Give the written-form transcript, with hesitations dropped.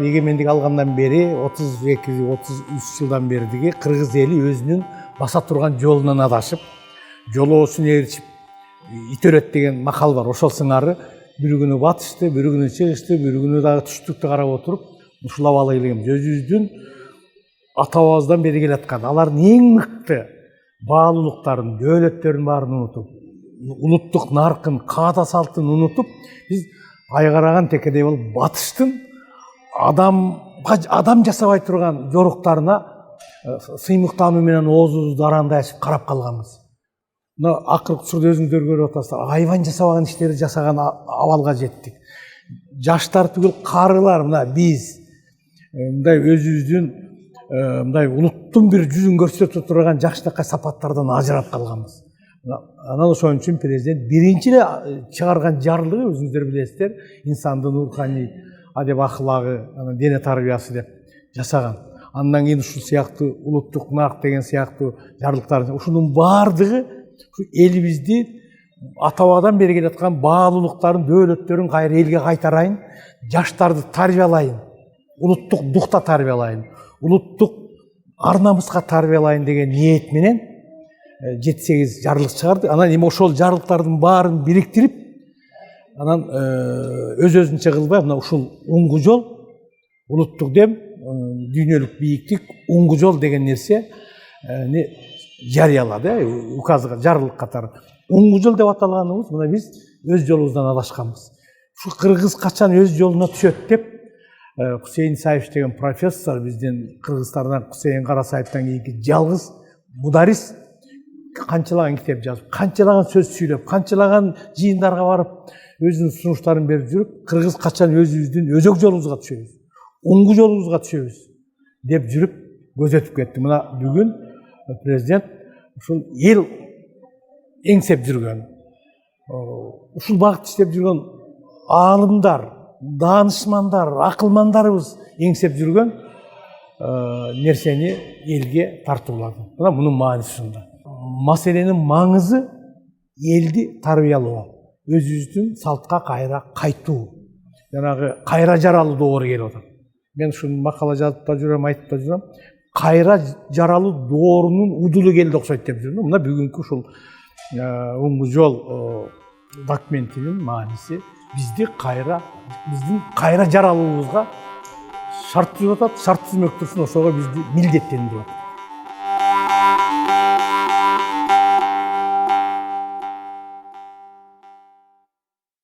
эгемендик алгандан бери 32-33 жылдан бери кыргыз эли өзүнүн баса турган жолунан адашып, жолоосун ээрчип итөрөт деген макал бар. Ошол сыңары бир күнү батышты, бир күнү чыгышты, бир күнү дагы түштүктү карап отуруп, ушулап алайлыгым өзүбүздүн ата бабабыздан бери келаткан алардын эң мыкты баалуулуктарын, дөөлөттөрүн баарын унутуп, улуттук наркын, каада салтын унутуп, биз айгараган текедей болуп батыштын адам жасабай турган жоруктарына сыймыктануу менен оозубузду арандай ачып карап калганбыз. Мына акыркы учурда өзүңүздөр көрүп атасыздар, айбан жасабаган иштерди жасаган абалга жеттик. Жаштар түгүл карылар, мына биз мындай өзүбүздүн мындай улуттун бир жүзүн көрсөтө турган жакшынакай сапаттардан ажырап калганбыз. Анан ошон үчүн президент биринчи эле чыгарган жарлыгы өзүңүздөр билесиздер, инсандын руханий адеп аклагы, дене тарбиясы деп жасаган. Андан кийин ушул сыяктуу улуттук нарк деген сыяктуу жарлыктар, ушунун баардыгы элибизди ата бабадан бери келаткан баалуулуктарын, дөөлөттөрүн кайра элге кайтарайын, жаштарды тарбиялайын, улуттук духта тарбиялайын, улуттук ар намыска тарбиялайын деген ниет менен 7-8 жарлык чыгарды. Анан эми ошол жарлыктардын баарын бириктирип, анан өз-өзүнчө кылбай, мына ушул уңгу жол, улуттук дем, дүйнөлүк бийиктик, уңгу жол деген нерсени жарыялады, указга, жарлык катары. Уңгу жол деп аталганыбыз, мына биз өз жолубуздан адашканбыз. Ушу кыргыз качан өз жолуна түшөт деп, Хусейин Саевич деген профессор, биздин Кыргызстандан Хусейин Карасаевтан кийинки жалгыз мударис, канчалаган китеп жазып, канчалаган сөз сүйлөп, канчалаган жыйындарга барып, өзүнүн сунуштарын берип жүрүп, кыргыз качан өзүбүздүн өзөк жолубузга түшөбүз, уңгу жолубузга түшөбүз деп жүрүп көзөтүп кетти. Мына бүгүн президент ушул эл эңсеп жүргөн, ушул багытта иштеп жүргөн аалымдар, данышмандар, акылмандарыбыз эңсеп жүргөн нерсени элге тартуулады. Мына мунун мааниси ушунда. Маселенин маңызы элди тарбиялоо, өзүбүздүн салтка кайра кайтуу, жанагы кайра жаралуу доору келип атат. Мен ушуну макала жазып да жүрөм, айтып да жүрөм. Кайра жаралуу доорунун удулу келди окшойт деп жүрмүн. Мына бүгүнкү ушул уңгу жол документинин мааниси биздин кайра жаралуубузга шарт түзүп атат, шарт түзмөк турсун ошого бизди милдеттендирип атат.